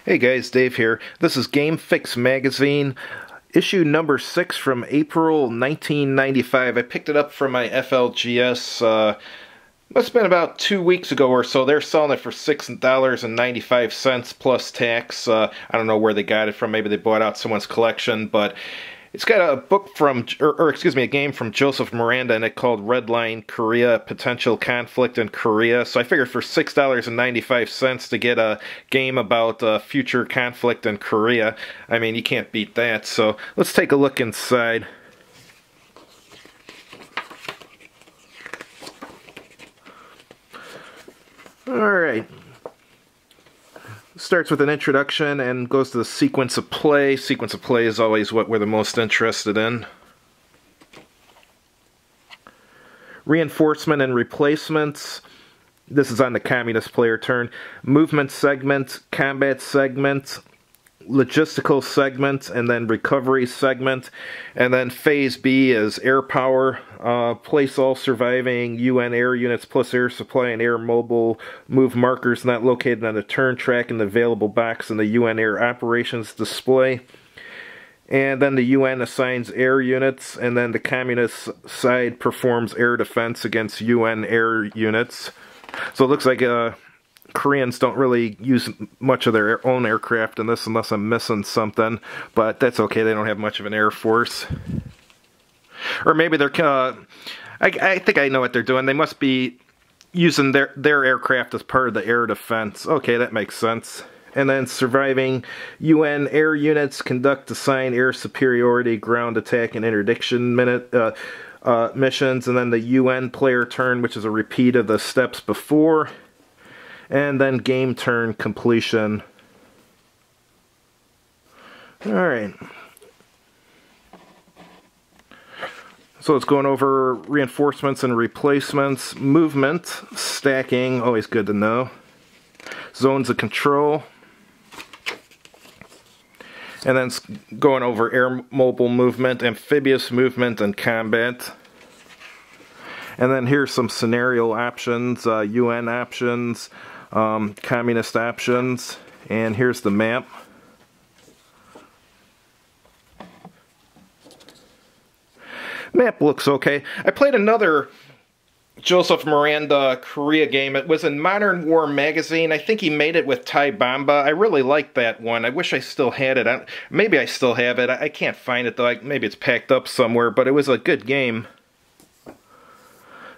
Hey guys, Dave here. This is Game Fix Magazine, issue number 6 from April 1995. I picked it up from my FLGS, must have been about 2 weeks ago or so. They're selling it for $6.95 plus tax. I don't know where they got it from. Maybe they bought out someone's collection, but it's got a book from, a game from Joseph Miranda, and it called Redline, Korea, Potential Conflict in Korea. So I figured for $6.95 to get a game about future conflict in Korea, I mean, you can't beat that. So let's take a look inside. Alright. Starts with an introduction and goes to the sequence of play. Sequence of play is always what we're the most interested in. Reinforcement and replacements. This is on the communist player turn. Movement segment, combat segment, logistical segment, and then recovery segment. And then phase B is air power. Place all surviving UN air units plus air supply and air mobile move markers not located on the turn track in the available box in the UN air operations display. And then the UN assigns air units, and then the communist side performs air defense against UN air units. So it looks like Koreans don't really use much of their own aircraft in this unless I'm missing something, but that's okay, they don't have much of an air force. Or maybe they're, I think I know what they're doing. They must be using their aircraft as part of the air defense. Okay, that makes sense. And then surviving UN air units conduct assigned air superiority, ground attack, and interdiction missions. And then the UN player turn, which is a repeat of the steps before. And then game turn completion. Alright. So it's going over reinforcements and replacements. Movement, stacking, always good to know. Zones of control. And then it's going over air mobile movement, amphibious movement, and combat. And then here's some scenario options, UN options, communist options, and here's the map. Map looks okay. I played another Joseph Miranda Korea game. It was in Modern War Magazine. I think he made it with Tai Bamba. I really liked that one. I wish I still had it. Maybe I still have it. I can't find it though. Maybe it's packed up somewhere, but it was a good game.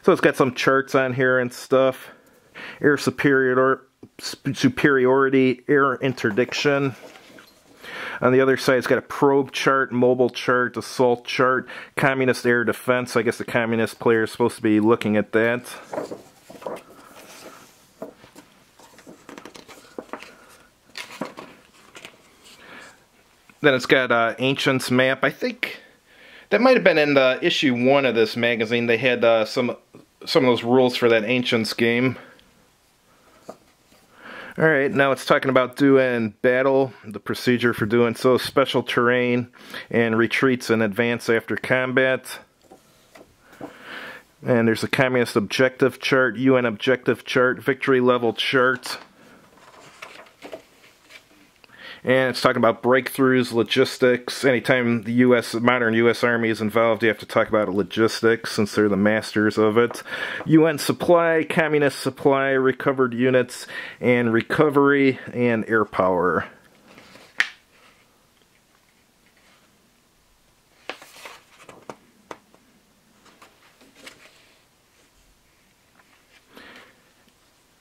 So it's got some charts on here and stuff. Air superiority, air interdiction. On the other side, it's got a probe chart, mobile chart, assault chart, communist air defense. I guess the communist player is supposed to be looking at that. Then it's got Ancients map. I think that might have been in the issue 1 of this magazine. They had some of those rules for that Ancients game. Alright, now it's talking about doing battle, the procedure for doing so, special terrain, and retreats and advance after combat. And there's a communist objective chart, UN objective chart, victory level chart. And it's talking about breakthroughs, logistics. Anytime the modern U.S. Army is involved, you have to talk about logistics since they're the masters of it. UN supply, communist supply, recovered units, and recovery, and air power.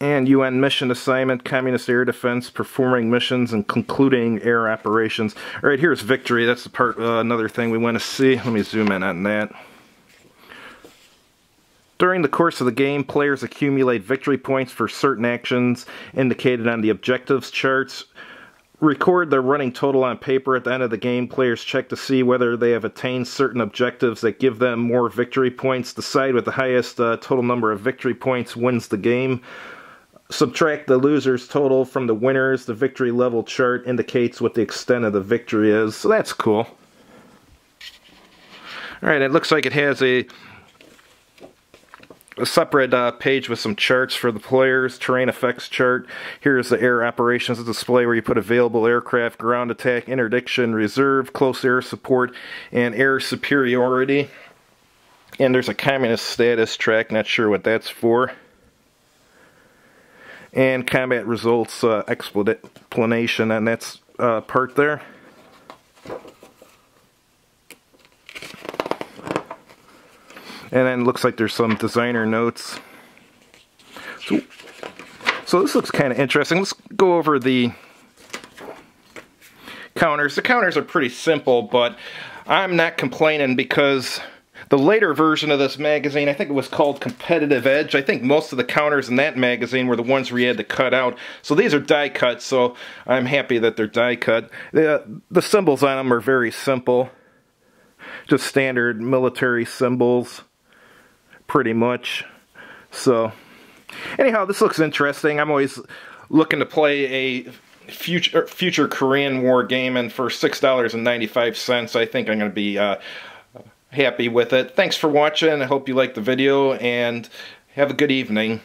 And UN mission assignment, communist air defense, performing missions and concluding air operations. Alright, here's victory. That's the part, another thing we want to see. Let me zoom in on that. During the course of the game, players accumulate victory points for certain actions indicated on the objectives charts. Record the running total on paper. At the end of the game, players check to see whether they have attained certain objectives that give them more victory points. The side with the highest total number of victory points wins the game. Subtract the loser's total from the winners. The victory level chart indicates what the extent of the victory is. So that's cool. Alright, it looks like it has a a separate page with some charts for the players, terrain effects chart. Here's the air operations display where you put available aircraft, ground attack, interdiction, reserve, close air support, and air superiority. And there's a communist status track, not sure what that's for. And combat results explanation on that part there. And then it looks like there's some designer notes. So this looks kind of interesting. Let's go over the counters. The counters are pretty simple, but I'm not complaining because the later version of this magazine, I think it was called Competitive Edge. I think most of the counters in that magazine were the ones where you had to cut out. So these are die cut, so I'm happy that they're die cut. The symbols on them are very simple. Just standard military symbols, pretty much. So anyhow, this looks interesting. I'm always looking to play a future Korean War game, and for $6.95, I think I'm going to be happy with it. Thanks for watching. I hope you liked the video, and have a good evening.